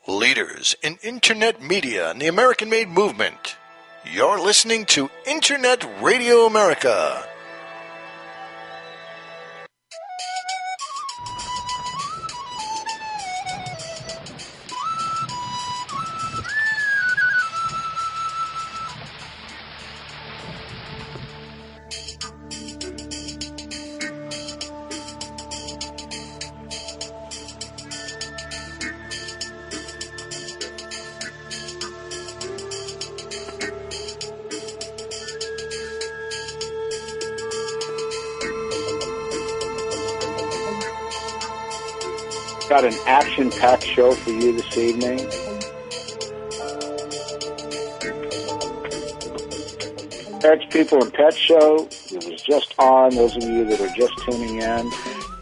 Leaders in Internet media and the American-made movement. You're listening to Internet Radio America. Got an action-packed show for you this evening. Pets, People, and Pet Show. It was just on. Those of you that are just tuning in,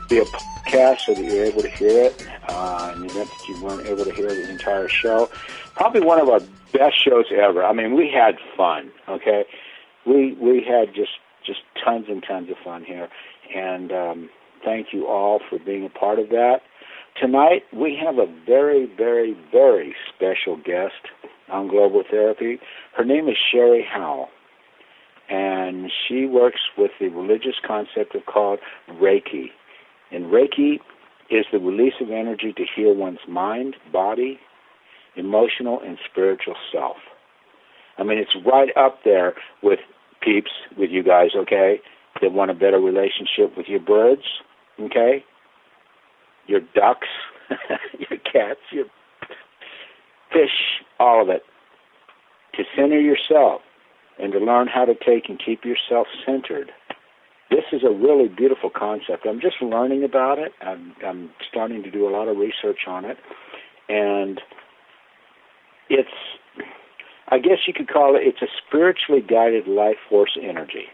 via podcast so that you're able to hear it. In the event that you weren't able to hear the entire show, probably one of our best shows ever. I mean, we had fun. Okay, we had just tons and tons of fun here, and thank you all for being a part of that. Tonight, we have a very, very, very special guest on Global Therapy. Her name is Howe, and she works with the religious concept called Reiki. And Reiki is the release of energy to heal one's mind, body, emotional, and spiritual self. I mean, it's right up there with peeps, with you guys, okay, that want a better relationship with your birds, okay? Your ducks, your cats, your fish, all of it. To center yourself and to learn how to take and keep yourself centered. This is a really beautiful concept. I'm just learning about it. I'm starting to do a lot of research on it. And it's, I guess you could call it's a spiritually guided life force energy.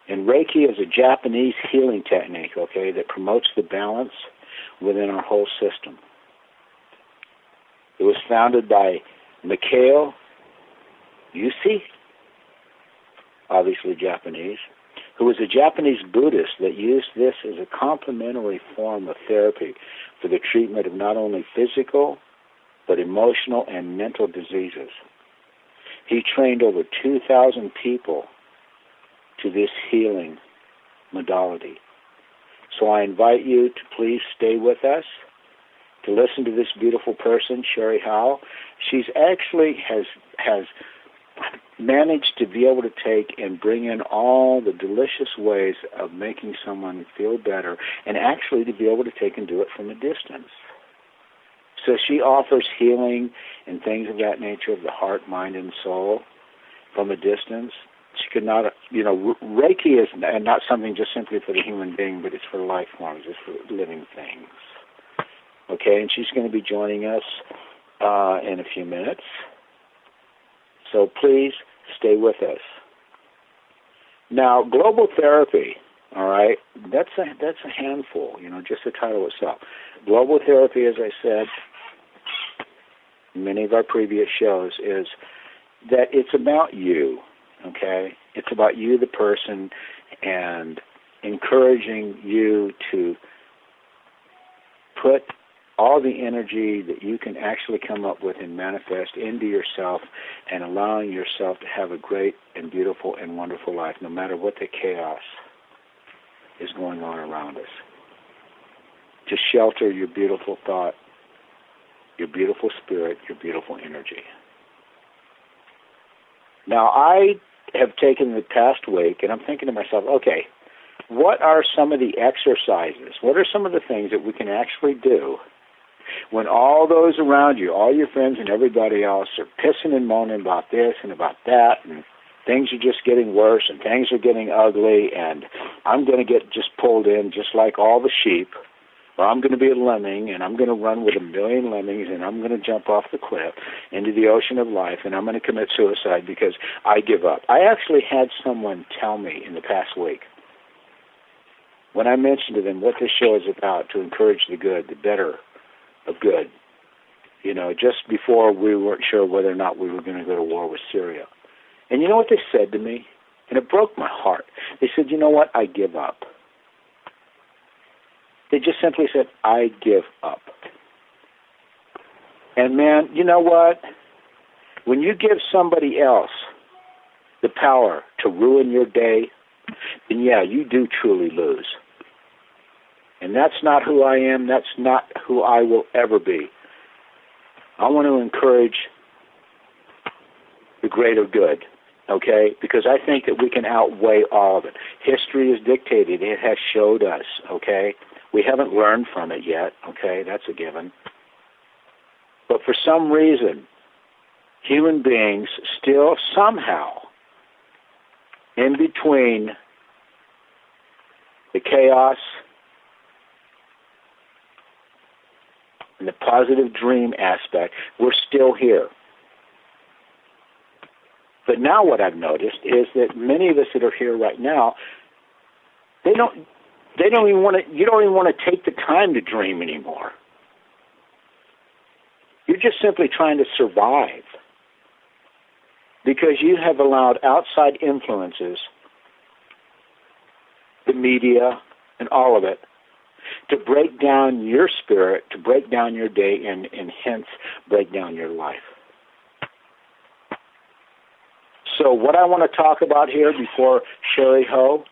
And Reiki is a Japanese healing technique, okay, that promotes the balance within our whole system. It was founded by Mikhail Yusi, obviously Japanese, who was a Japanese Buddhist that used this as a complementary form of therapy for the treatment of not only physical, but emotional and mental diseases. He trained over 2,000 people to this healing modality. So I invite you to please stay with us, to listen to this beautiful person, Howe. She's actually has managed to be able to take and bring in all the delicious ways of making someone feel better, and actually to be able to take and do it from a distance. So she offers healing and things of that nature of the heart, mind, and soul from a distance. She could not, Reiki is not something just simply for the human being, but it's for life forms, it's for living things. Okay, and she's going to be joining us in a few minutes. So please stay with us. Now, Global Therapy, all right, that's a handful, just the title itself. Global Therapy, as I said in many of our previous shows, is that it's about you. Okay, it's about you, the person, and encouraging you to put all the energy that you can actually come up with and manifest into yourself, and allowing yourself to have a great and beautiful and wonderful life, no matter what the chaos is going on around us. To shelter your beautiful thought, your beautiful spirit, your beautiful energy. Now, I have taken the past week, and I'm thinking to myself, okay, what are some of the exercises? What are some of the things that we can actually do when all those around you, all your friends and everybody else, are pissing and moaning about this and about that, and things are just getting worse, and things are getting ugly, and I'm going to get just pulled in just like all the sheep, or I'm going to be a lemming, and I'm going to run with a million lemmings, and I'm going to jump off the cliff into the ocean of life, and I'm going to commit suicide because I give up. I actually had someone tell me in the past week, when I mentioned to them what this show is about, to encourage the good, the better of good, just before we weren't sure whether or not we were going to go to war with Syria. And you know what they said to me? And it broke my heart. They said, you know what, I give up. They just simply said, I give up. And man, you know what? When you give somebody else the power to ruin your day, then yeah, you do truly lose. And that's not who I am. That's not who I will ever be. I want to encourage the greater good, okay? Because I think that we can outweigh all of it. History is dictated. It has showed us, okay? We haven't learned from it yet, okay? That's a given. But for some reason, human beings still somehow, in between the chaos and the positive dream aspect, we're still here. But now what I've noticed is that many of us that are here right now, you don't even want to take the time to dream anymore. You're just simply trying to survive because you have allowed outside influences, the media and all of it, to break down your spirit, to break down your day, and hence break down your life. So what I want to talk about here before Sherry Howe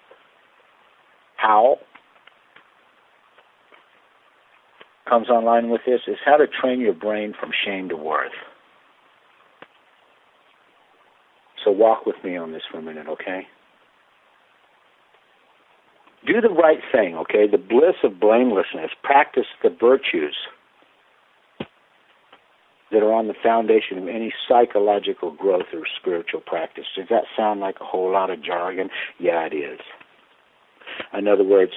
comes online with this is how to train your brain from shame to worth. So walk with me on this for a minute, okay? Do the right thing, okay? The bliss of blamelessness. Practice the virtues that are on the foundation of any psychological growth or spiritual practice. Does that sound like a whole lot of jargon? Yeah, it is. In other words,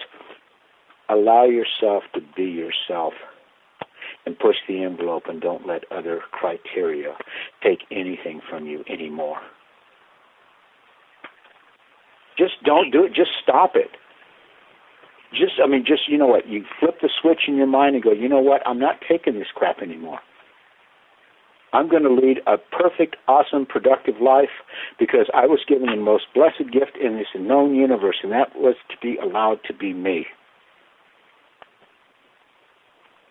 allow yourself to be yourself and push the envelope and don't let other criteria take anything from you anymore. Just don't do it. Just stop it. Just, you know what, you flip the switch in your mind and go, you know what, I'm not taking this crap anymore. I'm going to lead a perfect, awesome, productive life because I was given the most blessed gift in this known universe, and that was to be allowed to be me.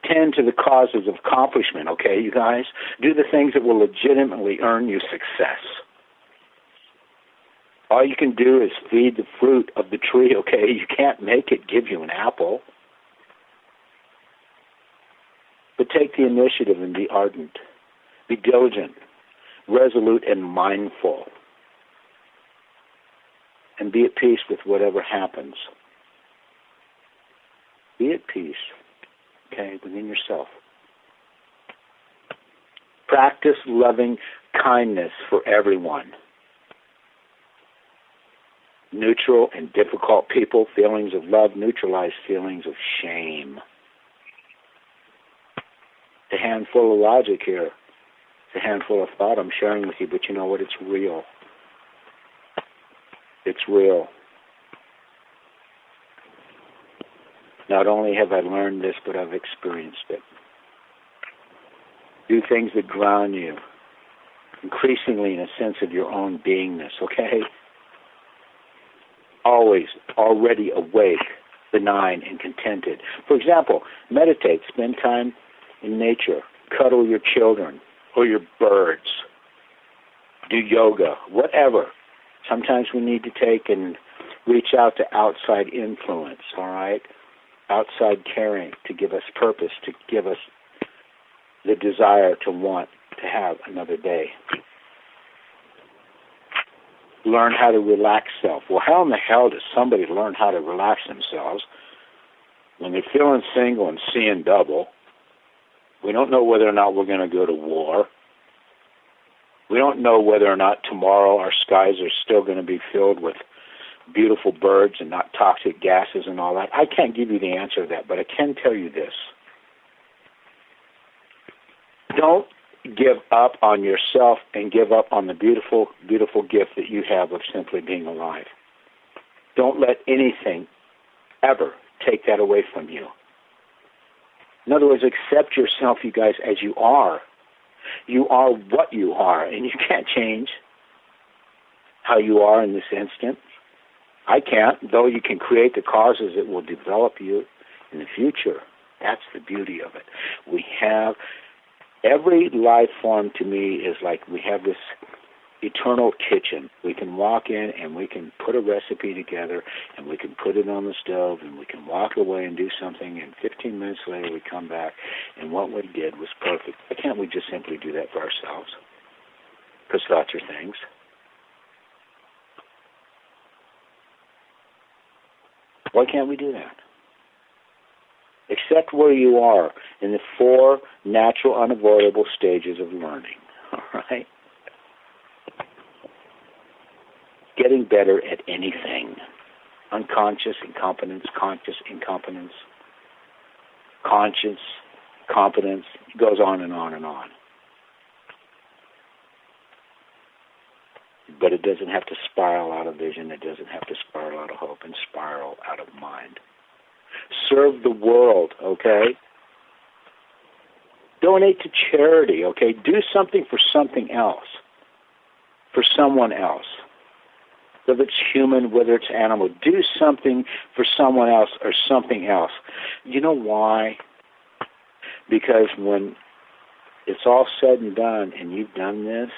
Tend to the causes of accomplishment, okay, you guys? Do the things that will legitimately earn you success. All you can do is feed the fruit of the tree, okay? You can't make it give you an apple. But take the initiative and be ardent. Be diligent, resolute, and mindful. And be at peace with whatever happens. Be at peace, okay, within yourself. Practice loving kindness for everyone. Neutral and difficult people, feelings of love neutralize feelings of shame. It's a handful of logic here. It's a handful of thought I'm sharing with you, but you know what? It's real. It's real. Not only have I learned this, but I've experienced it. Do things that ground you, increasingly in a sense of your own beingness, okay? Always already awake, benign, and contented. For example, meditate, spend time in nature, cuddle your children or your birds, do yoga, whatever. Sometimes we need to take and reach out to outside influence, all right? Outside caring to give us purpose, to give us the desire to want to have another day. Learn how to relax self. Well, how in the hell does somebody learn how to relax themselves when they're feeling single and seeing double? We don't know whether or not we're going to go to war. We don't know whether or not tomorrow our skies are still going to be filled with beautiful birds and not toxic gases and all that. I can't give you the answer to that, but I can tell you this. Don't give up on yourself and give up on the beautiful, beautiful gift that you have of simply being alive. Don't let anything ever take that away from you. In other words, accept yourself, you guys, as you are. You are what you are, and you can't change how you are in this instant. I can't, though you can create the causes that will develop you in the future. That's the beauty of it. We have Every life form to me is like we have this eternal kitchen. We can walk in and we can put a recipe together and we can put it on the stove and we can walk away and do something, and 15 minutes later we come back and what we did was perfect. Why can't we just simply do that for ourselves? Because thoughts are things. Why can't we do that? Accept where you are in the 4 natural, unavoidable stages of learning. All right? Getting better at anything. Unconscious incompetence, conscious incompetence, conscious competence. It goes on and on and on. But it doesn't have to spiral out of vision. It doesn't have to spiral out of hope and spiral out of mind. Serve the world, okay? Donate to charity, okay? Do something for something else, for someone else. Whether it's human, whether it's animal, do something for someone else or something else. You know why? Because when it's all said and done and you've done this,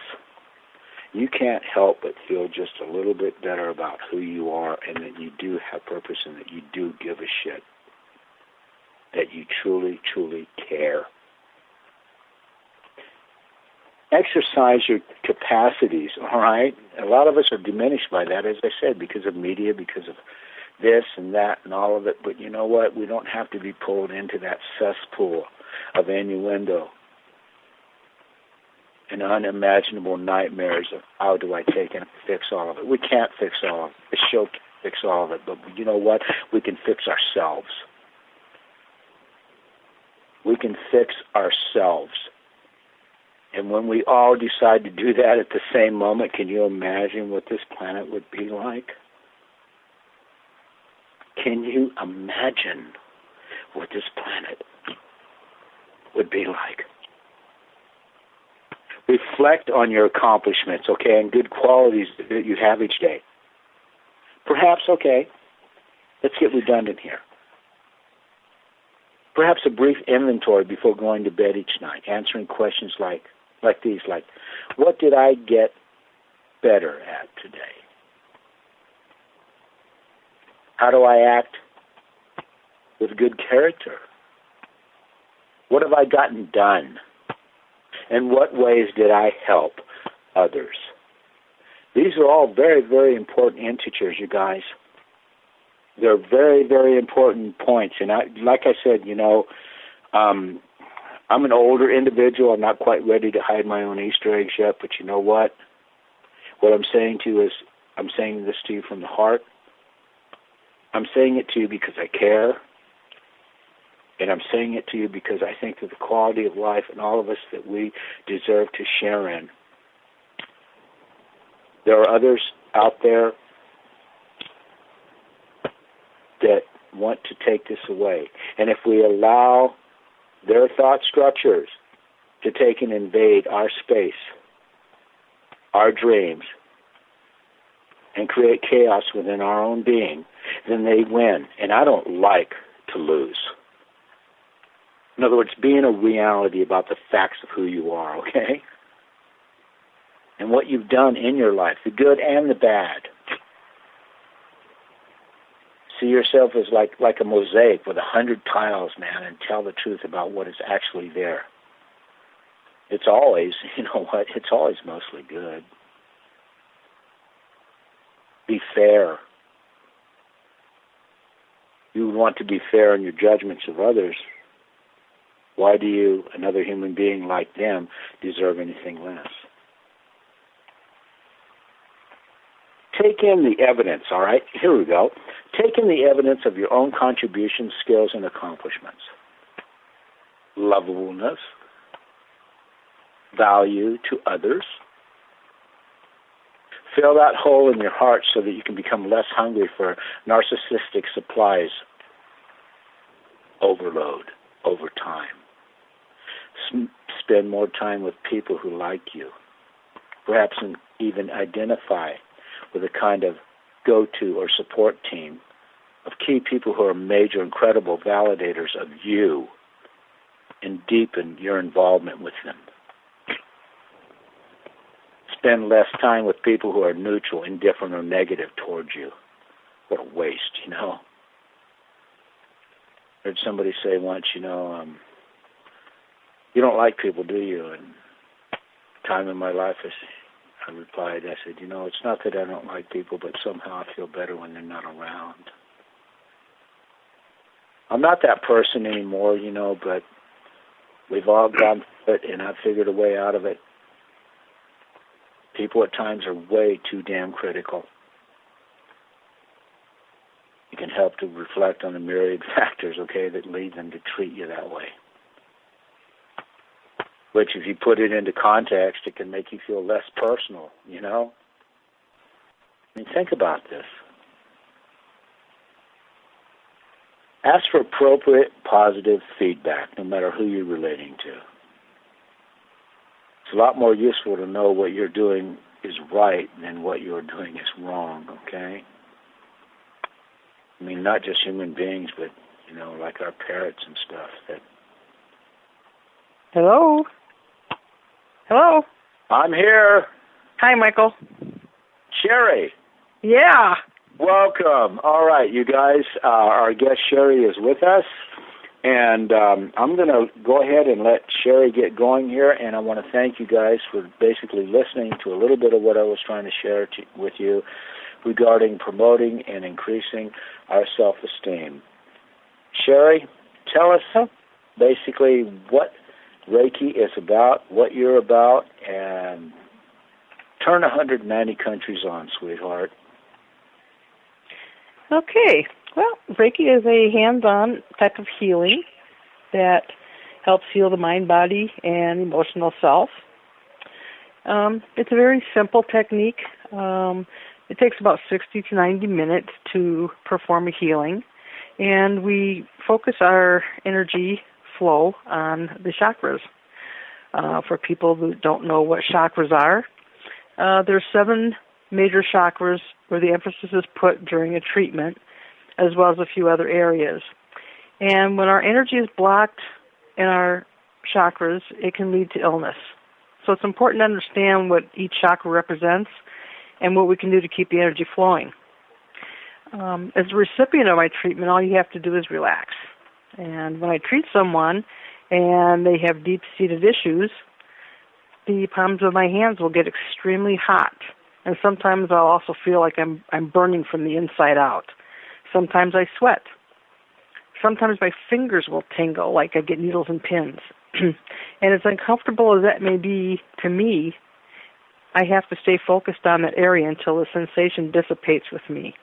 you can't help but feel just a little bit better about who you are and that you do have purpose and that you do give a shit. That you truly, truly care. Exercise your capacities, all right? A lot of us are diminished by that, as I said, because of media, because of this and that and all of it. But you know what? We don't have to be pulled into that cesspool of innuendo and unimaginable nightmares of how do I take and fix all of it. We can't fix all of it. The show can't fix all of it. But you know what? We can fix ourselves. We can fix ourselves. And when we all decide to do that at the same moment, can you imagine what this planet would be like? Can you imagine what this planet would be like? Reflect on your accomplishments, okay, and good qualities that you have each day. Perhaps, okay, let's get redundant here. Perhaps a brief inventory before going to bed each night, answering questions like these, what did I get better at today? How do I act with good character? What have I gotten done? In what ways did I help others? These are all very, very important integers, you guys. They're very, very important points. And like I said, I'm an older individual. I'm not quite ready to hide my own Easter eggs yet. But you know what? What I'm saying to you is, I'm saying this to you from the heart. I'm saying it to you because I care. And I'm saying it to you because I think that the quality of life and all of us that we deserve to share in. There are others out there that want to take this away. And if we allow their thought structures to take and invade our space, our dreams, and create chaos within our own being, then they win. And I don't like to lose. In other words, being a reality about the facts of who you are, okay? And what you've done in your life, the good and the bad. See yourself as like a mosaic with 100 tiles, man, and tell the truth about what is actually there. It's always, it's always mostly good. Be fair. You want to be fair in your judgments of others. Why do you, another human being like them, deserve anything less? Take in the evidence, all right? Here we go. Take in the evidence of your own contributions, skills, and accomplishments. Lovableness, value to others. Fill that hole in your heart so that you can become less hungry for narcissistic supplies overload over time. Spend more time with people who like you. Perhaps even identify with a kind of go-to or support team of key people who are major, incredible validators of you. and deepen your involvement with them. Spend less time with people who are neutral, indifferent, or negative towards you. What a waste, you know. I heard somebody say once, you don't like people, do you? And time in my life, I replied, I said, it's not that I don't like people, but somehow I feel better when they're not around. I'm not that person anymore, but we've all gone through it, and I've figured a way out of it. People at times are way too damn critical. You can help to reflect on the myriad factors, that lead them to treat you that way. Which, if you put it into context, it can make you feel less personal, I mean, think about this. Ask for appropriate, positive feedback, no matter who you're relating to. It's a lot more useful to know what you're doing is right than what you're doing is wrong, okay? I mean, not just human beings, but, like our parrots and stuff. Hello? Hello? I'm here. Hi, Michael. Sherry. Yeah. Welcome. All right, you guys, our guest Sherry is with us, and I'm going to go ahead and let Sherry get going here, and I want to thank you guys for basically listening to a little bit of what I was trying to share with you regarding promoting and increasing our self-esteem. Sherry, tell us basically what Reiki is about, what you're about, and turn 190 countries on, sweetheart. Okay. Well, Reiki is a hands-on type of healing that helps heal the mind, body, and emotional self. It's a very simple technique. It takes about 60 to 90 minutes to perform a healing, and we focus our energy flow on the chakras. For people who don't know what chakras are, there's 7 major chakras where the emphasis is put during a treatment, as well as a few other areas. And when our energy is blocked in our chakras, it can lead to illness. So it's important to understand what each chakra represents and what we can do to keep the energy flowing. As a recipient of my treatment, all you have to do is relax. And when I treat someone and they have deep-seated issues, the palms of my hands will get extremely hot. And sometimes I'll also feel like I'm burning from the inside out. Sometimes I sweat. Sometimes my fingers will tingle like I get needles and pins. And as uncomfortable as that may be to me, I have to stay focused on that area until the sensation dissipates with me.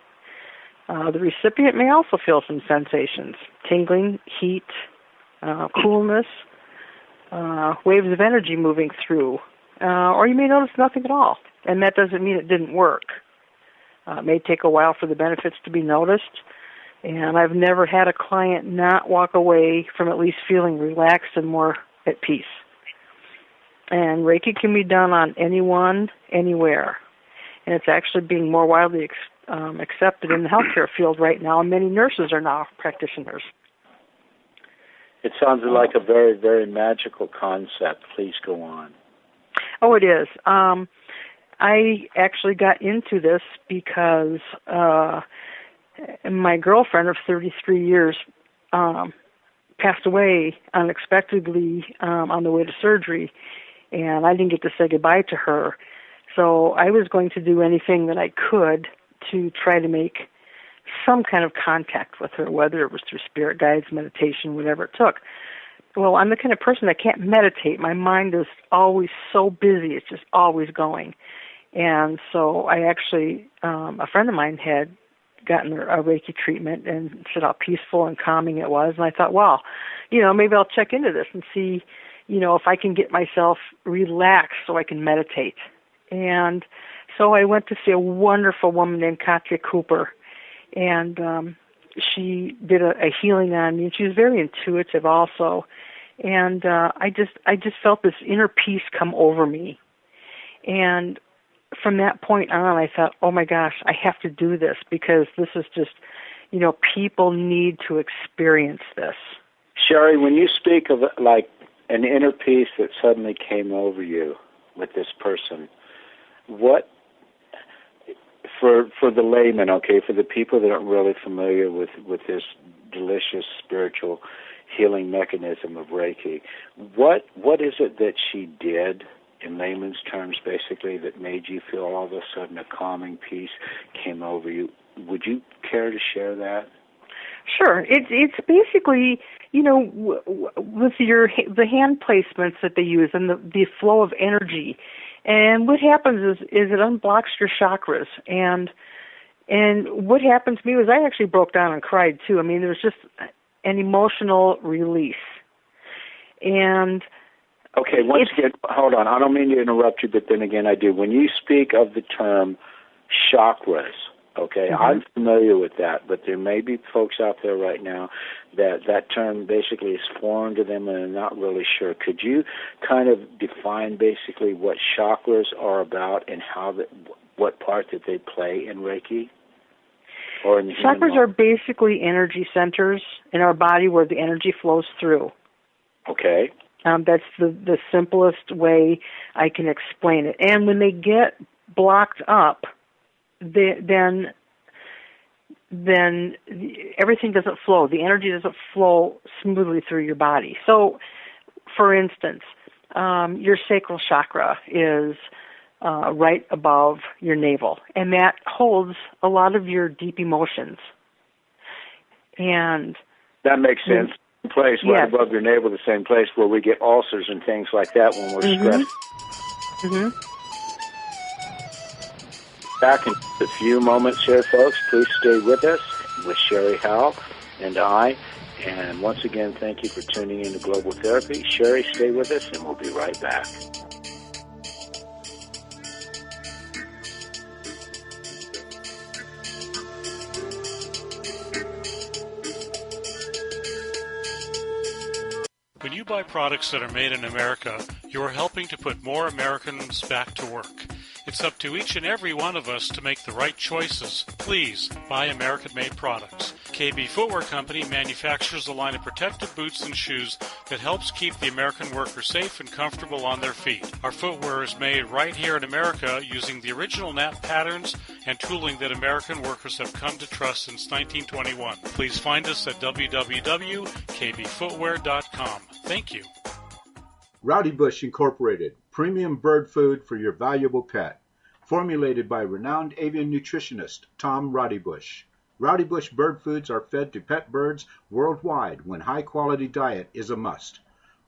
The recipient may also feel some sensations: tingling, heat, coolness, waves of energy moving through, or you may notice nothing at all, and that doesn't mean it didn't work. It may take a while for the benefits to be noticed, and I've never had a client not walk away from at least feeling relaxed and more at peace. And Reiki can be done on anyone, anywhere, and it's actually being more widely accepted in the healthcare field right now, and many nurses are now practitioners. It sounds like a very, very magical concept. Please go on. Oh, it is. I actually got into this because my girlfriend of 33 years passed away unexpectedly on the way to surgery, and I didn't get to say goodbye to her. So I was going to do anything that I could to try to make some kind of contact with her, whether it was through spirit guides, meditation, whatever it took. Well, I'm the kind of person that can't meditate. My mind is always so busy. It's just always going. And so I actually, a friend of mine had gotten a Reiki treatment and said how peaceful and calming it was. And I thought, well, maybe I'll check into this and see, if I can get myself relaxed so I can meditate. And so I went to see a wonderful woman named Katya Cooper, and she did a healing on me, and she was very intuitive also. And I just felt this inner peace come over me. And from that point on, I thought, oh my gosh, I have to do this, because this is just, people need to experience this. Sherry, when you speak of like an inner peace that suddenly came over you with this person, what, for the layman, okay, for the people that aren't really familiar with this delicious spiritual healing mechanism of Reiki, what is it that she did, in layman's terms, basically, that made you feel all of a sudden a calming peace came over you? Would you care to share that? Sure. It's basically, with the hand placements that they use and the flow of energy. And what happens is it unblocks your chakras. And what happened to me was I actually broke down and cried too. I mean, there was just an emotional release. And okay, once again, hold on. I don't mean to interrupt you, but then again I do. When you speak of the term chakras, okay, I'm familiar with that, but there may be folks out there right now that term basically is foreign to them and they're not really sure. Could you kind of define basically what chakras are about and what part that they play in Reiki? Or in the chakras are basically energy centers in our body where the energy flows through. Okay. That's the simplest way I can explain it. And when they get blocked up, then everything doesn't flow. The energy doesn't flow smoothly through your body. So, for instance, your sacral chakra is right above your navel, and that holds a lot of your deep emotions. And that makes sense. Place right above your navel, the same place where we get ulcers and things like that when we're stressed. Back in a few moments here, folks. Please stay with us with Sherry Howe and I. And once again, thank you for tuning in to Global Therapy. Sherry, stay with us, and we'll be right back. When you buy products that are made in America, you are helping to put more Americans back to work. It's up to each and every one of us to make the right choices. Please buy American-made products. KB Footwear Company manufactures a line of protective boots and shoes that helps keep the American worker safe and comfortable on their feet. Our footwear is made right here in America using the original nap patterns and tooling that American workers have come to trust since 1921. Please find us at www.kbfootwear.com. Thank you. Rowdy Bush Incorporated, premium bird food for your valuable pet. Formulated by renowned avian nutritionist Tom Rowdy Bush. Rowdy Bush bird foods are fed to pet birds worldwide when high-quality diet is a must.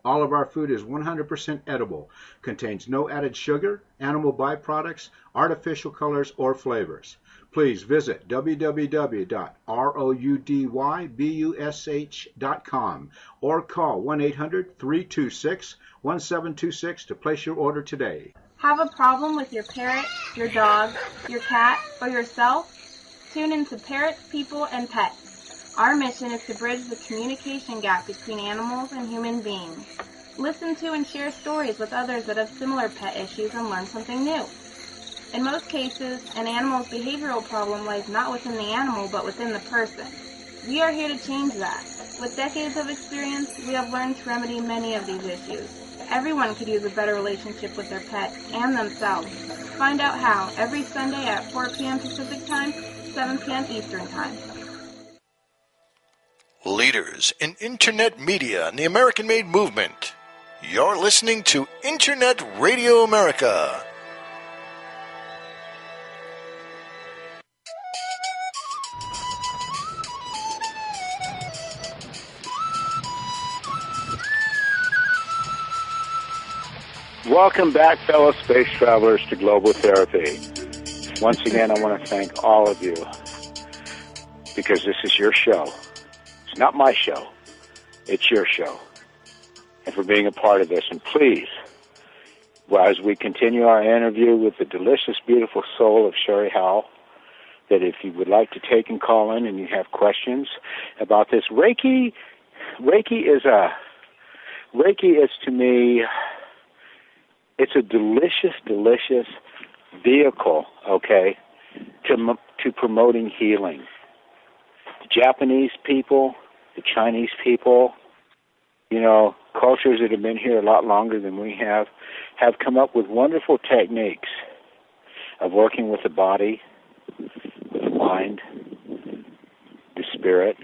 All of our food is 100% edible, contains no added sugar, animal byproducts, artificial colors, or flavors. Please visit www.roudYbush.com or call 1-800-326-1726 to place your order today. Have a problem with your parrot, your dog, your cat, or yourself? Tune into Parrots, People, and Pets. Our mission is to bridge the communication gap between animals and human beings. Listen to and share stories with others that have similar pet issues and learn something new. In most cases, an animal's behavioral problem lies not within the animal but within the person. We are here to change that. With decades of experience, we have learned to remedy many of these issues. Everyone could use a better relationship with their pet and themselves. Find out how every Sunday at 4 p.m. Pacific Time, 7 p.m. Eastern Time. Leaders in Internet media and the American-made movement. You're listening to Internet Radio America. Welcome back, fellow space travelers, to Global Therapy. Once again, I want to thank all of you because this is your show. It's not my show. It's your show. And for being a part of this. And please, as we continue our interview with the delicious, beautiful soul of Sherry Howe, that if you would like to take and call in and you have questions about this, Reiki is to me, it's a delicious, delicious vehicle, okay, to promoting healing. The Japanese people, the Chinese people, cultures that have been here a lot longer than we have come up with wonderful techniques of working with the body, with the mind, the spirit,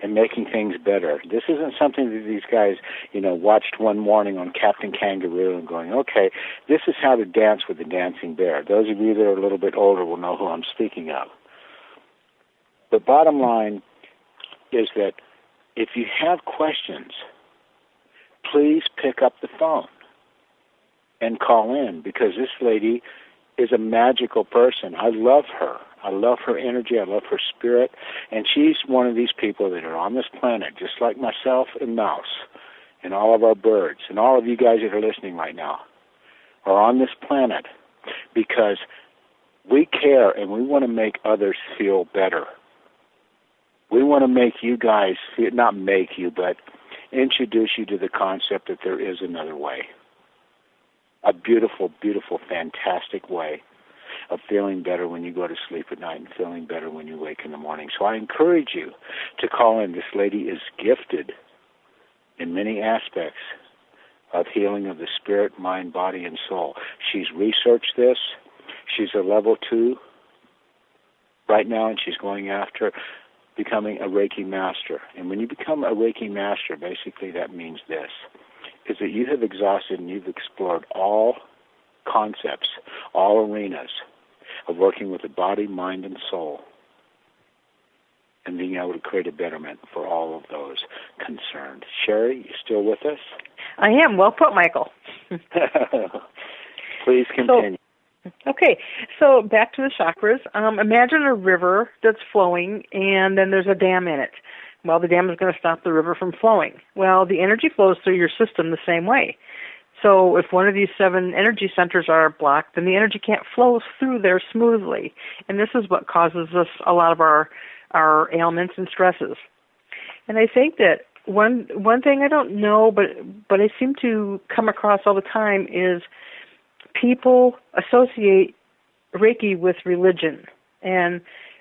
and making things better. This isn't something that these guys, watched one morning on Captain Kangaroo and going, okay, this is how to dance with the dancing bear. Those of you that are a little bit older will know who I'm speaking of. The bottom line is that if you have questions, please pick up the phone and call in, because this lady is a magical person. I love her. I love her energy. I love her spirit. And she's one of these people that are on this planet, just like myself and Mouse and all of our birds and all of you guys that are listening right now, are on this planet because we care and we want to make others feel better. We want to make you guys feel, not make you, but introduce you to the concept that there is another way. A beautiful, beautiful, fantastic way of feeling better when you go to sleep at night and feeling better when you wake in the morning. So I encourage you to call in. This lady is gifted in many aspects of healing of the spirit, mind, body, and soul. She's researched this. She's a level 2 right now, and she's going after becoming a Reiki master. And when you become a Reiki master, basically that means this, is that you have exhausted and you've explored all concepts, all arenas of working with the body, mind, and soul, and being able to create a betterment for all of those concerned. Sherry, you still with us? I am. Well put, Michael. Please continue. So back to the chakras. Imagine a river that's flowing, and then there's a dam in it. Well, the dam is going to stop the river from flowing. Well, the energy flows through your system the same way. So if one of these 7 energy centers are blocked, then the energy can't flow through there smoothly. And this is what causes us a lot of our ailments and stresses. And I think that one thing I don't know, but I seem to come across all the time is people associate Reiki with religion. And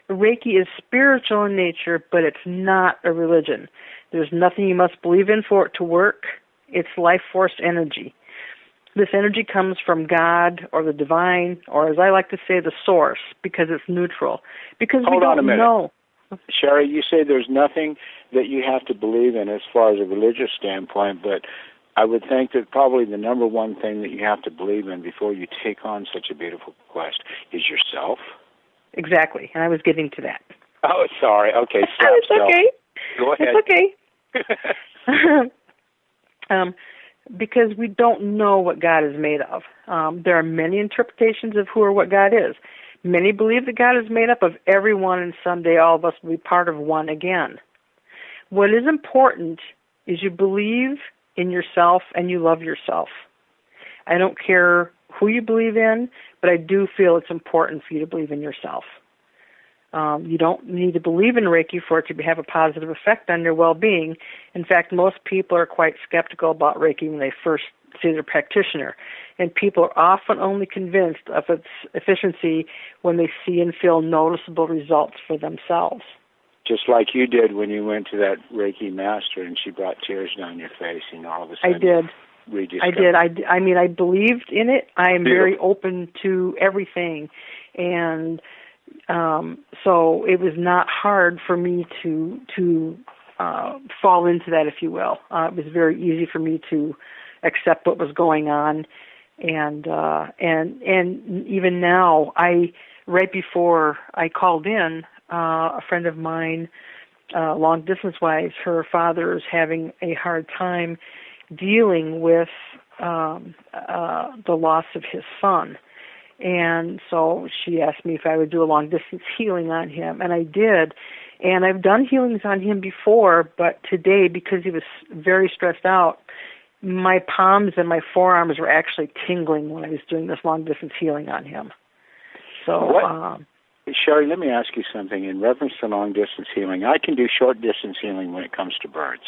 Reiki is spiritual in nature, but it's not a religion. There's nothing you must believe in for it to work. It's life force energy. This energy comes from God or the divine, or as I like to say, the source, because it's neutral. Because we don't know. Sherry, you say there's nothing that you have to believe in as far as a religious standpoint, but I would think that probably the number one thing that you have to believe in before you take on such a beautiful quest is yourself. Exactly, and I was getting to that. Oh, sorry. Okay, stop. It's okay. Go ahead. It's okay. Because we don't know what God is made of. There are many interpretations of who or what God is. Many believe that God is made up of everyone, and someday all of us will be part of one again. What is important is you believe in yourself and you love yourself. I don't care who you believe in, but I do feel it's important for you to believe in yourself. You don't need to believe in Reiki for it to have a positive effect on your well-being. In fact, most people are quite skeptical about Reiki when they first see their practitioner. And people are often only convinced of its efficiency when they see and feel noticeable results for themselves. Just like you did when you went to that Reiki master and she brought tears down your face and all of a sudden... I did. I mean, I believed in it. I am very open to everything. And so it was not hard for me to fall into that, if you will. It was very easy for me to accept what was going on. And even now, right before I called in, a friend of mine, long distance wise, her father is having a hard time dealing with the loss of his son. And so she asked me if I would do a long-distance healing on him, and I did. And I've done healings on him before, but today, because he was very stressed out, my palms and my forearms were actually tingling when I was doing this long-distance healing on him. So, Sherry, let me ask you something. In reference to long-distance healing, I can do short-distance healing when it comes to birds,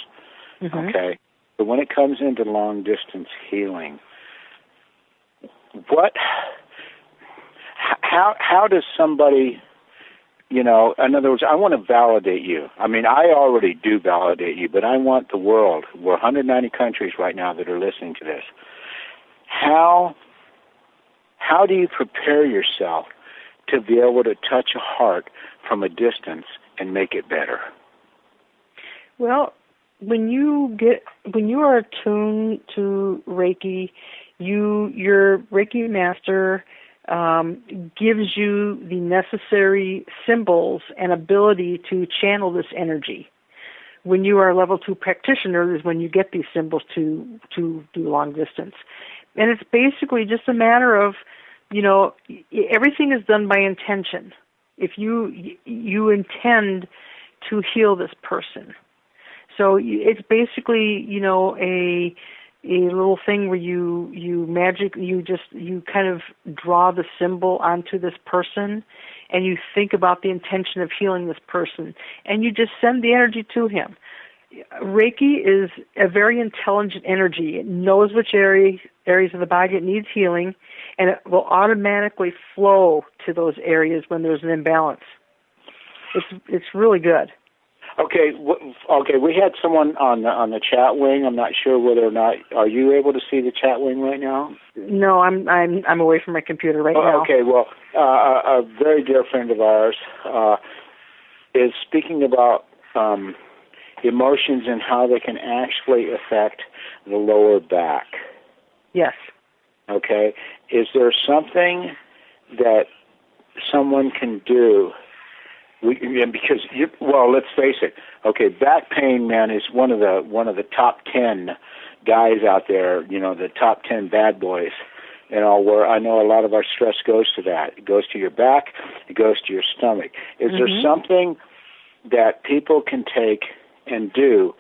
okay? But when it comes into long-distance healing, how does somebody in other words, I want to validate you. I mean, I already do validate you, but I want the world. We're 190 countries right now that are listening to this. How do you prepare yourself to be able to touch a heart from a distance and make it better? Well, when you are attuned to Reiki, your Reiki master gives you the necessary symbols and ability to channel this energy. When you are a level 2 practitioner is when you get these symbols to do long distance. And it's basically just a matter of, everything is done by intention. If you intend to heal this person. So it's basically, a little thing where you kind of draw the symbol onto this person, and you think about the intention of healing this person, and you just send the energy to him. Reiki is a very intelligent energy. It knows which areas of the body it needs healing, and it will automatically flow to those areas when there's an imbalance. It's really good. Okay. We had someone on the chat wing. I'm not sure whether or not. Are you able to see the chat wing right now? No, I'm away from my computer right now. Okay. Well, a very dear friend of ours is speaking about emotions and how they can actually affect the lower back. Yes. Okay. Is there something that someone can do? Because let's face it. Okay, back pain, man, is one of the top 10 guys out there. The top 10 bad boys. Where I know a lot of our stress goes to that. It goes to your back. It goes to your stomach. Is there something that people can take and do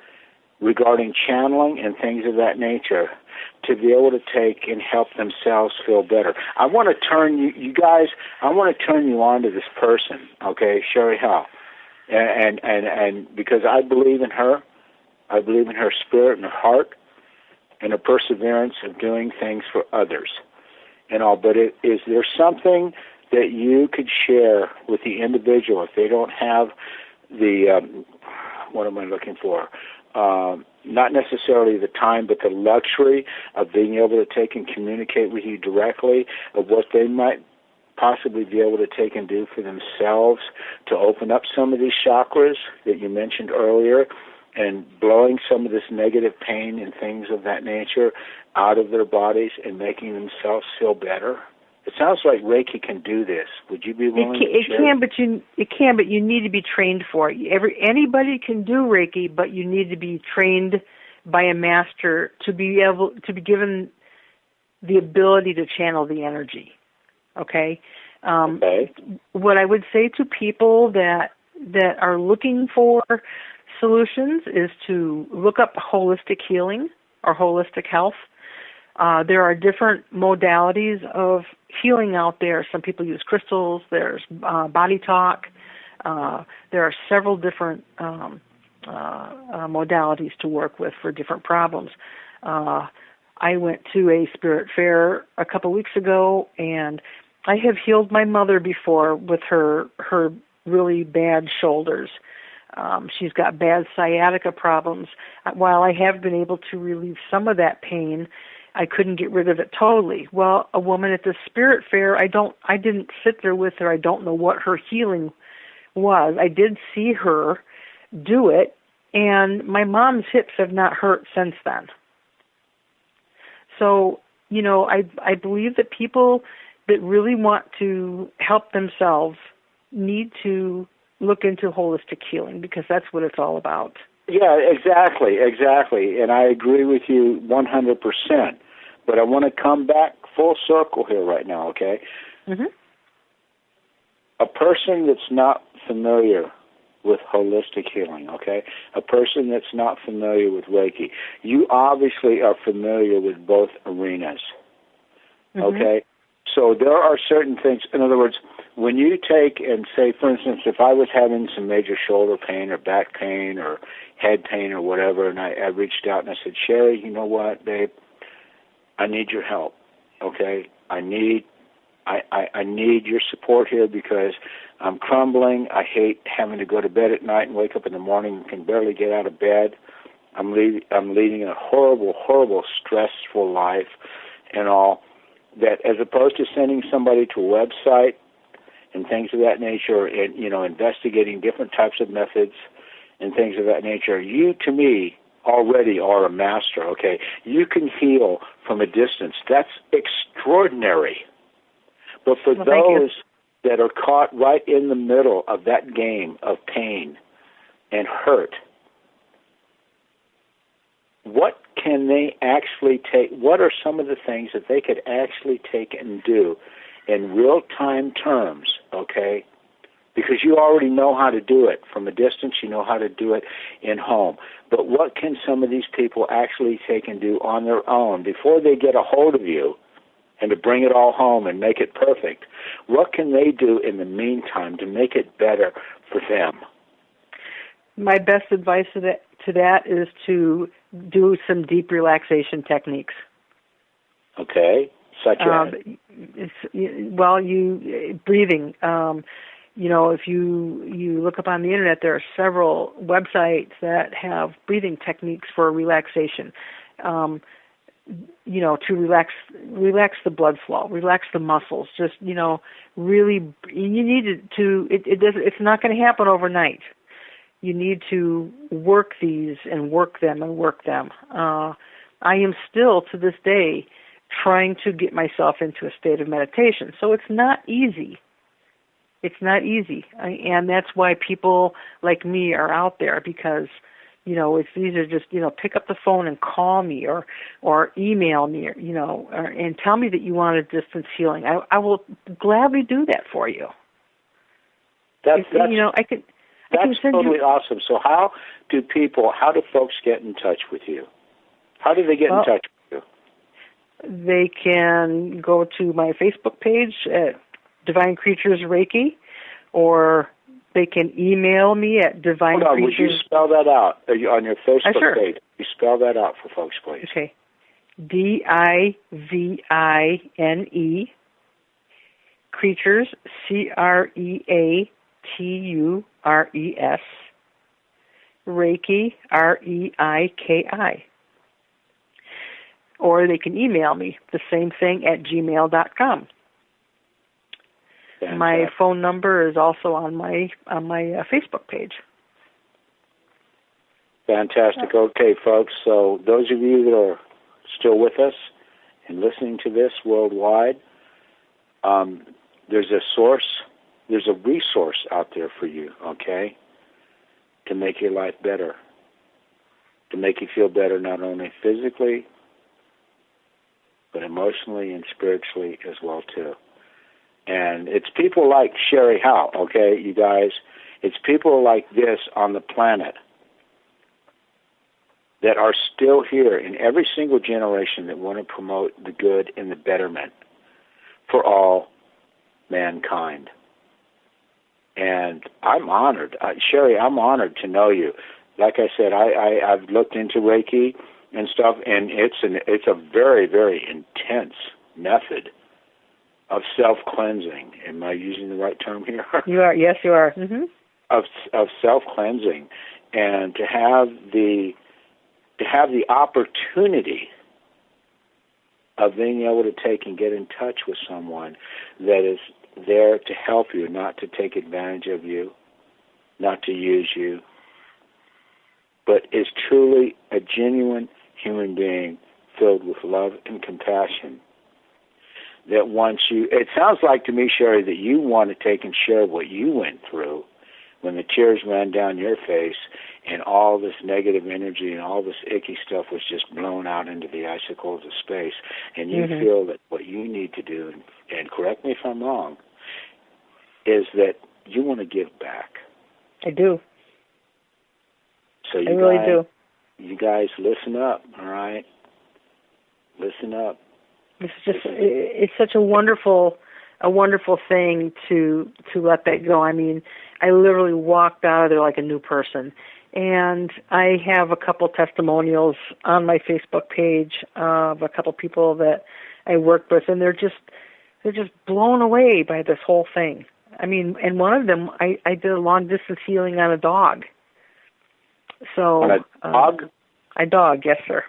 regarding channeling and things of that nature to be able to take and help themselves feel better? I want to turn you guys. I want to turn you on to this person, okay, Sherry Howe, and because I believe in her, I believe in her spirit and her heart, and her perseverance of doing things for others, But is there something that you could share with the individual if they don't have the what am I looking for? Not necessarily the time, but the luxury of being able to take and communicate with you directly, of what they might possibly be able to take and do for themselves to open up some of these chakras that you mentioned earlier, and blowing some of this negative pain and things of that nature out of their bodies and making themselves feel better? It sounds like Reiki can do this. Would you be willing to share? It can, but you need to be trained for it. Anybody can do Reiki, but you need to be trained by a master to be given the ability to channel the energy. Okay. Okay. What I would say to people that are looking for solutions is to look up holistic healing or holistic health. There are different modalities of healing out there. Some people use crystals. There's body talk. There are several different modalities to work with for different problems. I went to a spirit fair a couple weeks ago, and I have healed my mother before with her really bad shoulders. She's got bad sciatica problems. While I have been able to relieve some of that pain, I couldn't get rid of it totally. Well, a woman at the spirit fair, I didn't sit there with her. I don't know what her healing was. I did see her do it, and my mom's hips have not hurt since then. So, I believe that people that really want to help themselves need to look into holistic healing, because that's what it's all about. Yeah, exactly. And I agree with you 100%. But I want to come back full circle here right now, okay? Mm-hmm. A person that's not familiar with holistic healing, okay? A person that's not familiar with Reiki. You obviously are familiar with both arenas, okay? So there are certain things. In other words, when you take and say, for instance, if I was having some major shoulder pain or back pain or head pain or whatever, and I reached out and I said, Sherry, you know what, babe? I need your help, okay? I need I need your support here because I'm crumbling. I hate having to go to bed at night and wake up in the morning and can barely get out of bed. I'm leading a horrible, horrible, stressful life and all. That as opposed to sending somebody to a website and things of that nature, and investigating different types of methods and things of that nature, you to me already are a master. Okay, you can heal from a distance. That's extraordinary. But for those that are caught right in the middle of that game of pain and hurt, what can they actually take? What are some of the things that they could actually take and do in real-time terms, okay? Because you already know how to do it from a distance. You know how to do it in home. But what can some of these people actually take and do on their own before they get a hold of you and to bring it all home and make it perfect? What can they do in the meantime to make it better for them? My best advice to that is to do some deep relaxation techniques. Okay, such as? Breathing. If you look up on the internet, there are several websites that have breathing techniques for relaxation. To relax the blood flow, relax the muscles. Just really, you need to. It's not going to happen overnight. You need to work these and work them and work them. I am still, to this day, trying to get myself into a state of meditation. So it's not easy. It's not easy. And that's why people like me are out there, because, it's either just, pick up the phone and call me or email me, and tell me that you want a distance healing. I will gladly do that for you. That's totally awesome. So how do folks get in touch with you? How do they get in touch with you? They can go to my Facebook page at Divine Creatures Reiki, or they can email me at Divine Creatures. Would you spell that out on your Facebook page? You spell that out for folks, please. Okay. Divine Creatures, Creatures, Reiki, Reiki. Or they can email me, the same thing, at gmail.com. Fantastic. My phone number is also on my Facebook page. Fantastic. Okay, folks, so those of you that are still with us and listening to this worldwide, there's a resource out there for you, okay, to make your life better, to make you feel better not only physically, but emotionally and spiritually as well, too. And it's people like Sherry Howe, okay, you guys. It's people like this on the planet that are still here in every single generation that want to promote the good and the betterment for all mankind. And I'm honored. Sherry, I'm honored to know you. Like I said, I've looked into Reiki and stuff, and it's a very, very intense method of self-cleansing. Am I using the right term here? You are. Yes, you are. Mm-hmm. Of self-cleansing, and to have the opportunity of being able to take and get in touch with someone that is there to help you, not to take advantage of you, not to use you, but is truly a genuine human being filled with love and compassion. That wants you, it sounds like to me, Sherry, that you want to take and share what you went through when the tears ran down your face and all this negative energy and all this icky stuff was just blown out into the icicles of space. And you feel that what you need to do, and correct me if I'm wrong, is that you want to give back. I do. So I really do. You guys listen up, all right? Listen up. It's such a wonderful thing to let that go. I mean, I literally walked out of there like a new person. And I have a couple testimonials on my Facebook page of a couple people that I worked with, and they're just they're just blown away by this whole thing. I mean, and one of them, I did a long-distance healing on a dog. So, on a dog? A dog, yes, sir.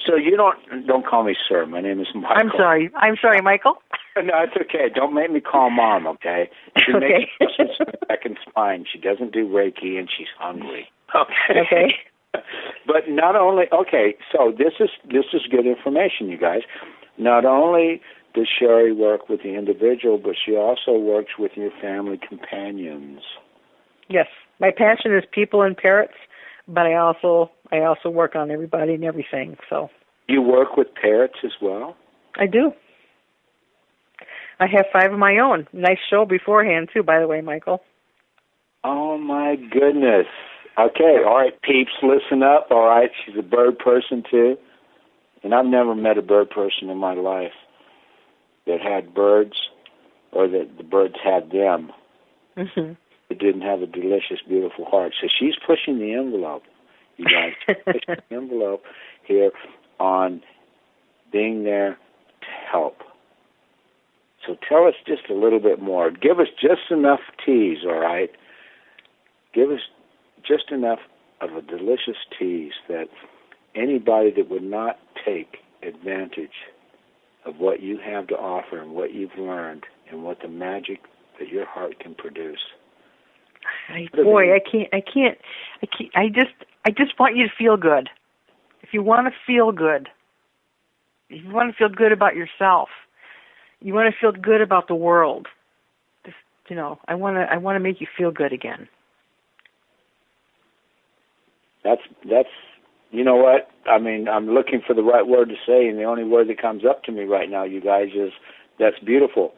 So you don't call me sir. My name is Michael. I'm sorry, Michael. No, it's okay. Don't make me call Mom, okay? She Okay. makes me back and spine. She doesn't do Reiki, and she's hungry. Okay. Okay. But not only, okay, so this is good information, you guys. Not only does Sherry work with the individual, but she also works with your family companions. Yes. My passion is people and parrots, but I also work on everybody and everything. So. You work with parrots as well? I do. I have 5 of my own. Nice show beforehand, too, by the way, Michael. Oh, my goodness. Okay, all right, peeps, listen up, all right? She's a bird person, too. And I've never met a bird person in my life that had birds or that the birds had them. Mm-hmm. That didn't have a delicious, beautiful heart. So she's pushing the envelope, you guys. She's pushing the envelope here on being there to help. So tell us just a little bit more. Give us just enough tease, all right? Give us just enough of a delicious tease that anybody that would not take advantage of what you have to offer and what you've learned and what the magic that your heart can produce. I just want you to feel good. If you want to feel good, if you want to feel good about yourself, you want to feel good about the world. Just, I want to make you feel good again. That's you know what? I mean, I'm looking for the right word to say, and the only word that comes up to me right now, you guys, is that's beautiful.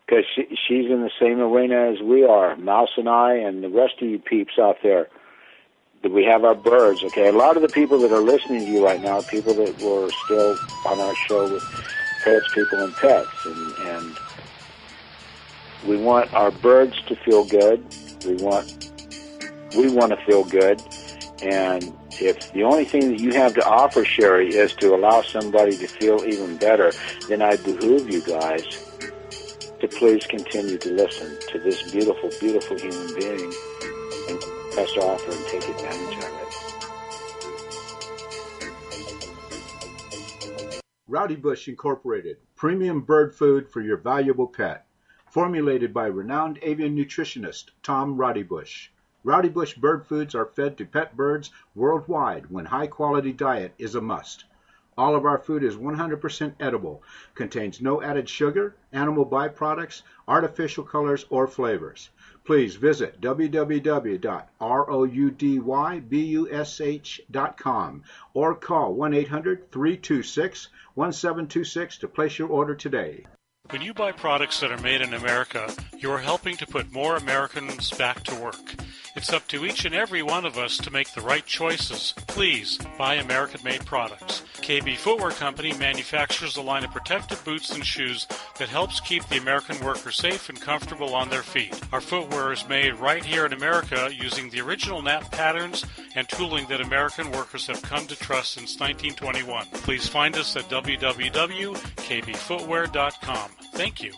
Because she's in the same arena as we are, Mouse and I and the rest of you peeps out there. We have our birds, okay? A lot of the people that are listening to you right now are people that were still on our show with Parrots, People, and Pets. And we want our birds to feel good. We want to feel good. And if the only thing that you have to offer, Sherry, is to allow somebody to feel even better, then I behoove you guys to please continue to listen to this beautiful, beautiful human being and best offer and take advantage of it. Rowdy Bush Incorporated, premium bird food for your valuable pet. Formulated by renowned avian nutritionist Tom Rowdy Bush. Rowdy Bush bird foods are fed to pet birds worldwide when high-quality diet is a must. All of our food is 100% edible, contains no added sugar, animal byproducts, artificial colors, or flavors. Please visit www.roudYbush.com or call 1-800-326-1726 to place your order today. When you buy products that are made in America, you are helping to put more Americans back to work. It's up to each and every one of us to make the right choices. Please buy American-made products. KB Footwear Company manufactures a line of protective boots and shoes that helps keep the American worker safe and comfortable on their feet. Our footwear is made right here in America using the original nap patterns and tooling that American workers have come to trust since 1921. Please find us at www.kbfootwear.com. Thank you.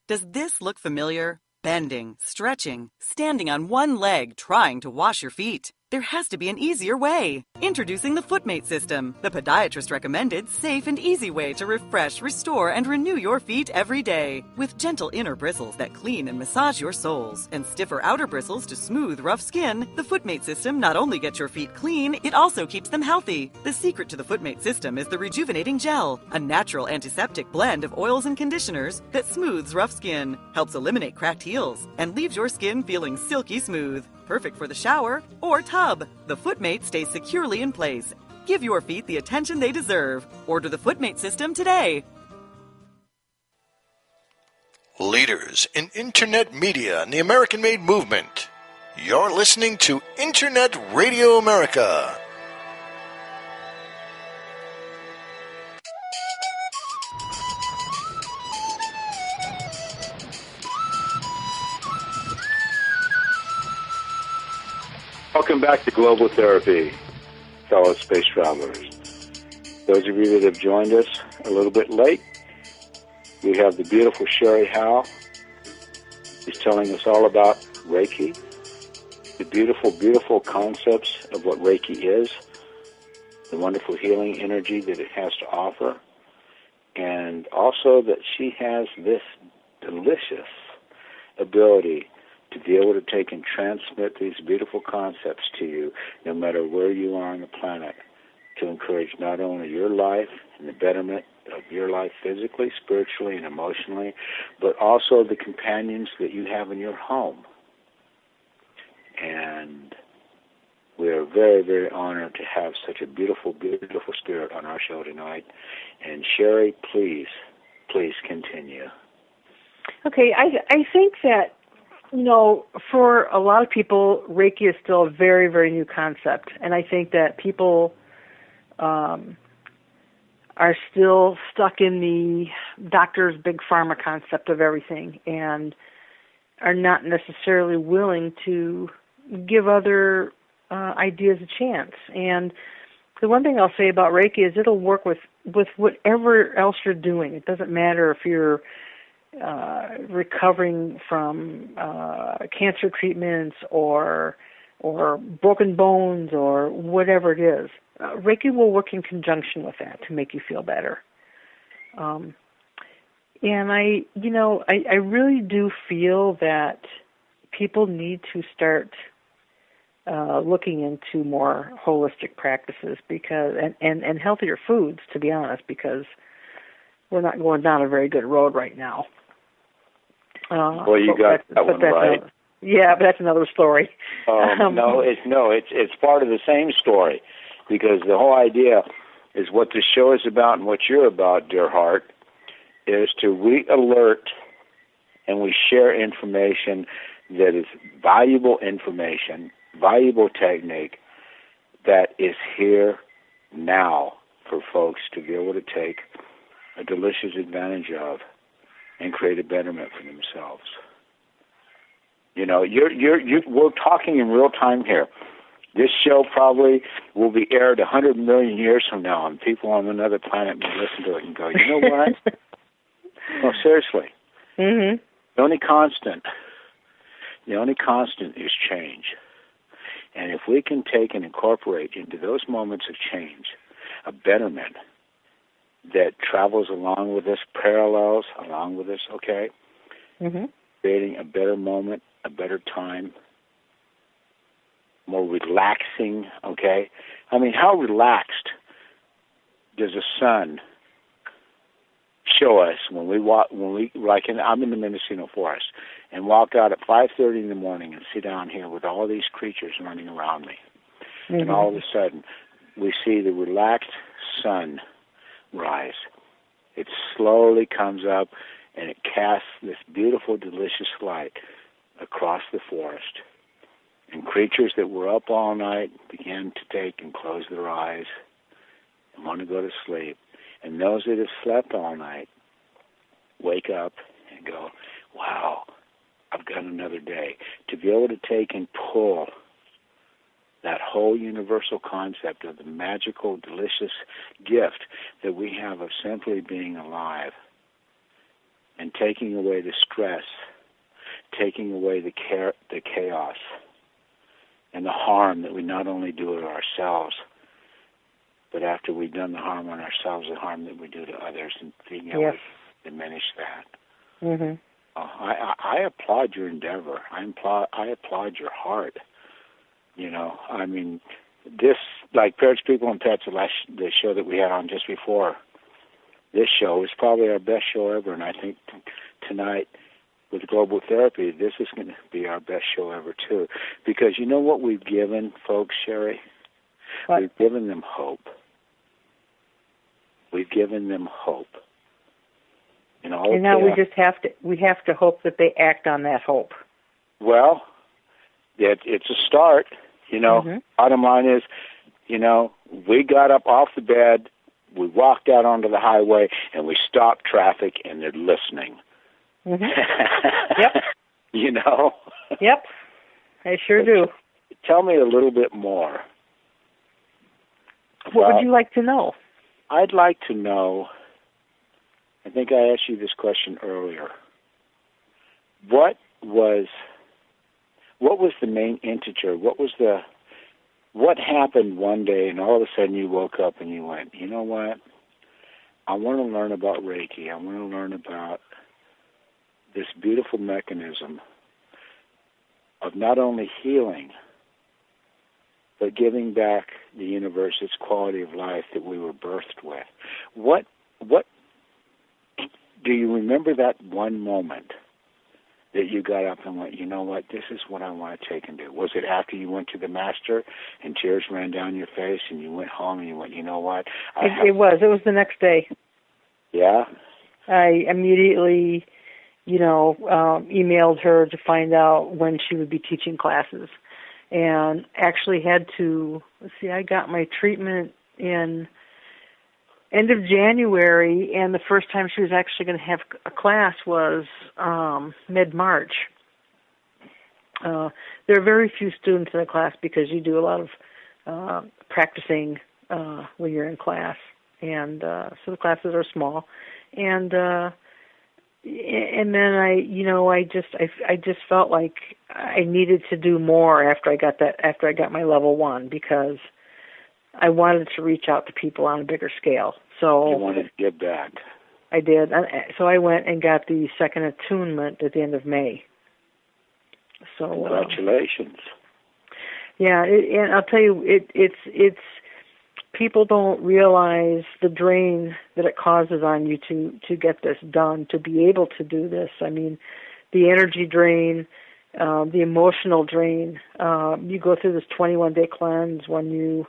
Does this look familiar? Bending, stretching, standing on one leg, trying to wash your feet. There has to be an easier way. Introducing the FootMate system, the podiatrist recommended safe and easy way to refresh, restore, and renew your feet every day. With gentle inner bristles that clean and massage your soles, and stiffer outer bristles to smooth rough skin, the FootMate system not only gets your feet clean, it also keeps them healthy. The secret to the FootMate system is the Rejuvenating Gel, a natural antiseptic blend of oils and conditioners that smooths rough skin, helps eliminate cracked heels, and leaves your skin feeling silky smooth. Perfect for the shower or tub. The FootMate stays securely in place. Give your feet the attention they deserve. Order the FootMate system today. Leaders in Internet media and the American-made movement. You're listening to Internet Radio America. Welcome back to Global Therapy, fellow space travelers. Those of you that have joined us a little bit late, we have the beautiful Sherry Howe. She's telling us all about Reiki, the beautiful, beautiful concepts of what Reiki is, the wonderful healing energy that it has to offer, and also that she has this delicious ability to be able to take and transmit these beautiful concepts to you, no matter where you are on the planet, to encourage not only your life and the betterment of your life physically, spiritually, and emotionally, but also the companions that you have in your home. And we are very, very honored to have such a beautiful, beautiful spirit on our show tonight. And Sherry, please continue. Okay, I think that, for a lot of people, Reiki is still a very, very new concept. And I think that people are still stuck in the doctor's big pharma concept of everything and are not necessarily willing to give other ideas a chance. And the one thing I'll say about Reiki is it'll work with whatever else you're doing. It doesn't matter if you're recovering from cancer treatments or broken bones or whatever it is. Reiki will work in conjunction with that to make you feel better. And I really do feel that people need to start looking into more holistic practices and healthier foods, to be honest, because we're not going down a very good road right now. Well, you got that one right. Yeah, but that's another story. No, it's part of the same story, because the whole idea is what this show is about and what you're about, dear heart, is to re-alert and we share information that is valuable information, valuable technique that is here now for folks to be able to take a delicious advantage of and create a betterment for themselves. We're talking in real time here. This show probably will be aired 100 million years from now, and people on another planet may listen to it and go, you know what? No, seriously. Mm-hmm. The only constant is change. And if we can take and incorporate into those moments of change a betterment that travels along with us, parallels along with us, okay? Mm-hmm. Creating a better moment, a better time, more relaxing, okay? I mean, how relaxed does the sun show us I'm in the Mendocino Forest, and walk out at 5:30 in the morning and sit down here with all these creatures running around me. Mm-hmm. And all of a sudden, we see the relaxed sun rise. It slowly comes up, and it casts this beautiful, delicious light across the forest. And creatures that were up all night begin to take and close their eyes and want to go to sleep. And those that have slept all night wake up and go, wow, I've got another day. To be able to take and pull that whole universal concept of the magical, delicious gift that we have of simply being alive and taking away the stress, taking away the chaos, and the harm that we not only do to ourselves, but after we've done the harm on ourselves, the harm that we do to others, and being able to diminish that. Mm-hmm. I applaud your endeavor. I applaud your heart. I mean, this, like Parrots, People, and Pets, the show that we had on just before this show is probably our best show ever, and I think tonight with GlobalTherapy, this is going to be our best show ever too. Because you know what we've given folks, Sherry? What? We've given them hope. We've given them hope. And now we have to hope that they act on that hope. Well, it's a start. Mm-hmm. Bottom line is, we got up off the bed, we walked out onto the highway, and we stopped traffic, and they're listening. Mm-hmm. Yep. Yep, I sure do. Tell me a little bit more. What would you like to know? I'd like to know, I think I asked you this question earlier, what was the main integer? What happened one day and all of a sudden you woke up and you went, you know what? I want to learn about Reiki. I want to learn about this beautiful mechanism of not only healing, but giving back the universe its quality of life that we were birthed with. What do you remember that one moment that you got up and went, you know what, this is what I want to take and do? Was it after you went to the master and tears ran down your face and you went home and you went, you know what? It was the next day. Yeah? I immediately, emailed her to find out when she would be teaching classes. And actually had to, I got my treatment in end of January, and the first time she was actually going to have a class was mid-March. There are very few students in the class because you do a lot of practicing when you're in class, and so the classes are small. And then I just felt like I needed to do more after I got my level 1, because I wanted to reach out to people on a bigger scale. So you wanted to give back. I did. So I went and got the second attunement at the end of May. So congratulations. Yeah, and I'll tell you, it's people don't realize the drain that it causes on you to get this done, to be able to do this. I mean, the energy drain, the emotional drain. You go through this 21-day cleanse when you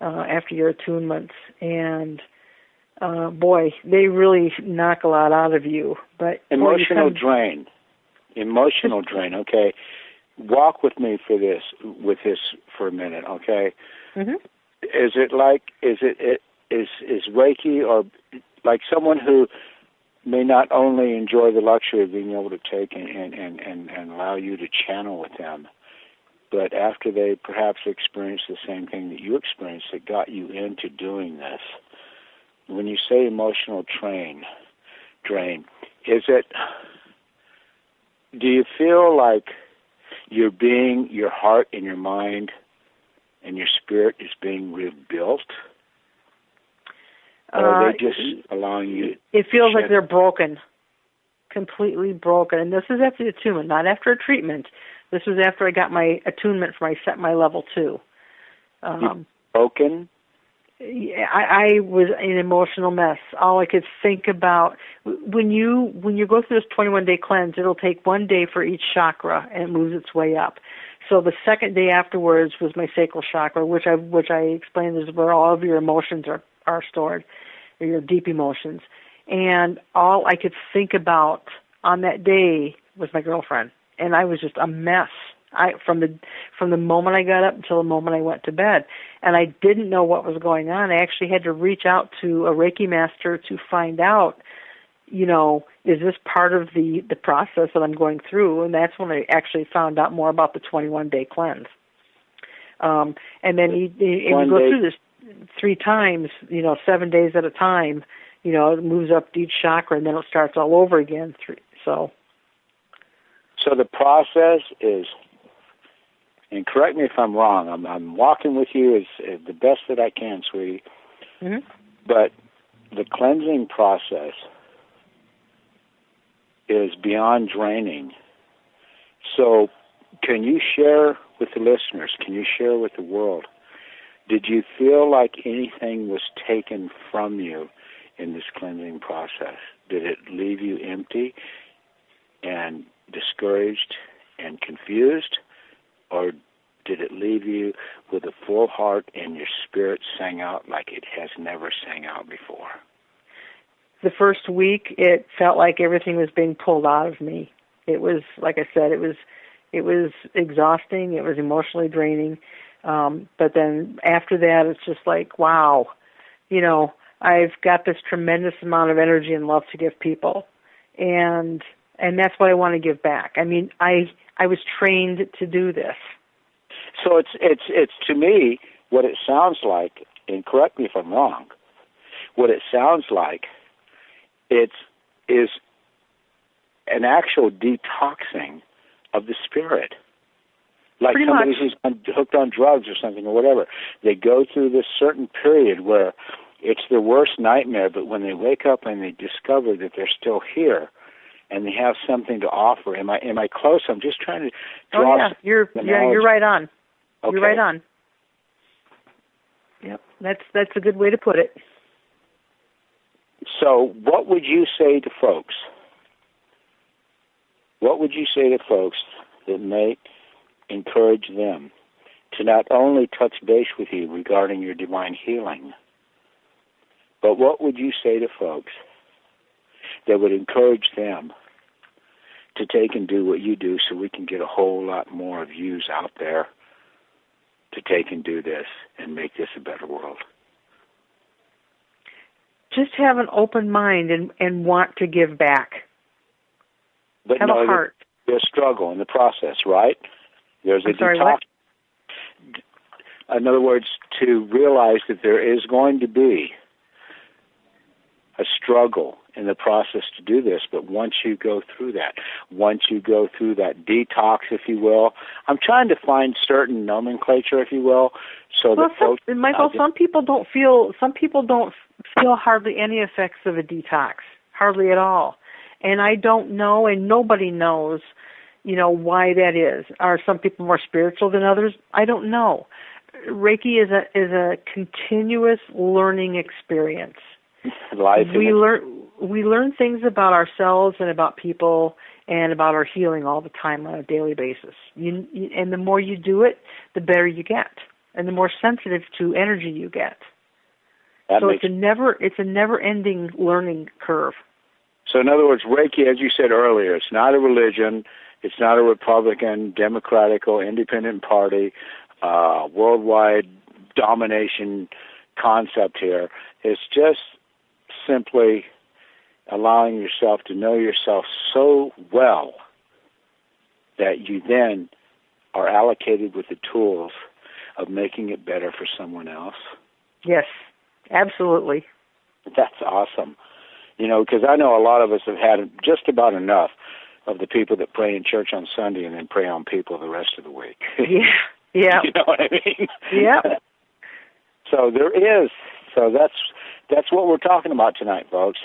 after your attunements, and boy, they really knock a lot out of you. But emotional drain. Okay, walk with me with this for a minute. Okay. Mm-hmm. Is Reiki, or like someone who may not only enjoy the luxury of being able to take and allow you to channel with them, but after they perhaps experience the same thing that you experienced that got you into doing this, when you say emotional drain, do you feel like your heart and your mind and your spirit is being rebuilt? Or are they just allowing you? It feels like they're broken, completely broken. And this is after the attunement, not after a treatment. This was after I got my attunement for my level 2. Broken? Yeah, I was an emotional mess. All I could think about, when you go through this 21-day cleanse, it'll take 1 day for each chakra, and it moves its way up. So the second day afterwards was my sacral chakra, which I explained is where all of your emotions are stored, or your deep emotions. And all I could think about on that day was my girlfriend, and I was just a mess. From the moment I got up until the moment I went to bed, and I didn't know what was going on. I actually had to reach out to a Reiki master to find out, is this part of the process that I'm going through? And that's when I actually found out more about the 21-day cleanse. And then you go through this 3 times, 7 days at a time. It moves up to each chakra, and then it starts all over again. So the process is, and correct me if I'm wrong, I'm walking with you as the best that I can, sweetie. Mm-hmm. But the cleansing process is beyond draining. So can you share with the listeners, can you share with the world, did you feel like anything was taken from you in this cleansing process? Did it leave you empty and discouraged and confused? Or did it leave you with a full heart and your spirit sang out like it has never sang out before? The first week, it felt like everything was being pulled out of me. It was, like I said, it was exhausting. It was emotionally draining. But then after that, it's just like, wow, I've got this tremendous amount of energy and love to give people, and that's what I want to give back. I mean, I was trained to do this. So it's to me what it sounds like, and correct me if I'm wrong, what it sounds like, is an actual detoxing of the spirit. Like Pretty somebody much. who's hooked on drugs or something or whatever. They go through this certain period where it's their worst nightmare, but when they wake up and they discover that they're still here and they have something to offer. Am I close? I'm just trying to draw. Oh yeah, you're right on. Okay. You're right on. Yep, that's a good way to put it. So, what would you say to folks? What would you say to folks that may encourage them to not only touch base with you regarding your divine healing, but what would you say to folks that would encourage them to take and do what you do so we can get a whole lot more of yous out there to take and do this and make this a better world? Just have an open mind and want to give back. But have a heart. There's a struggle in the process, right? There's a sorry, detox. what? In other words, to realize that there is going to be a struggle in the process to do this, but once you go through that detox, if you will, I'm trying to find certain nomenclature, if you will, so that folks. Michael, some people don't feel hardly any effects of a detox, hardly at all, and I don't know, and nobody knows, why that is. Are some people more spiritual than others? I don't know. Reiki is a continuous learning experience. We learn things about ourselves and about people and about our healing all the time on a daily basis. And the more you do it, the better you get, and the more sensitive to energy you get. So it's a never-ending learning curve. So in other words, Reiki, as you said earlier, it's not a religion. It's not a Republican, Democratic, or Independent Party, worldwide domination concept here. It's just simply allowing yourself to know yourself so well that you then are allocated with the tools of making it better for someone else. Yes, absolutely. That's awesome. Because I know a lot of us have had just about enough of the people that pray in church on Sunday and then prey on people the rest of the week. Yeah. You know what I mean? Yeah. So that's what we're talking about tonight, folks.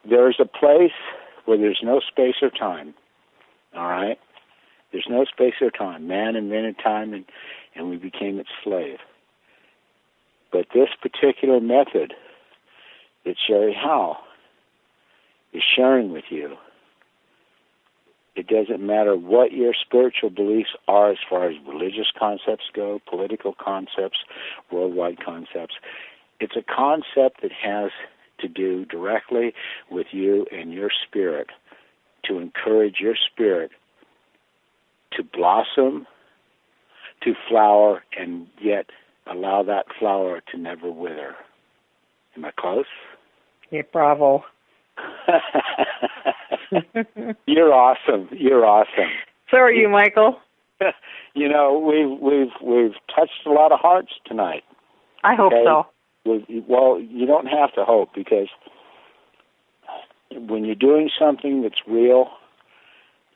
There's a place where there's no space or time. All right? There's no space or time. Man invented time, and we became its slave. But this particular method that Sherry Howe is sharing with you, it doesn't matter what your spiritual beliefs are as far as religious concepts go, political concepts, worldwide concepts. It's a concept that has to do directly with you and your spirit, to encourage your spirit to blossom, to flower, and yet allow that flower to never wither. Am I close? Yeah, bravo. You're awesome. You're awesome. So are you, Michael. We've touched a lot of hearts tonight. I hope so. Well, you don't have to hope, because when you're doing something that's real,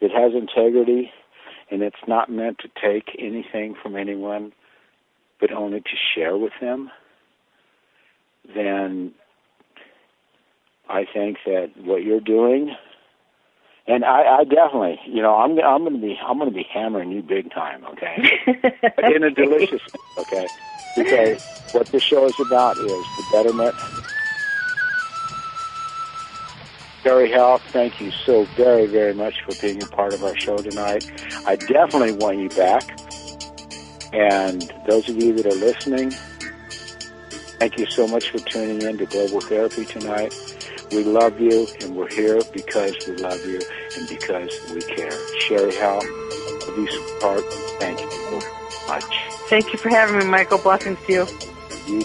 that has integrity, and it's not meant to take anything from anyone, but only to share with them, then I think that what you're doing, and I definitely, I'm going to be hammering you big time, okay? But in a delicious way, okay? Because what this show is about is the betterment. Sherry Howe, thank you so very, very much for being a part of our show tonight. I definitely want you back. And those of you that are listening, thank you so much for tuning in to Global Therapy tonight. We love you, and we're here because we love you and because we care. Sherry Howe, love you, sweetheart. Thank you so much. Thank you for having me, Michael. Blessings to you. You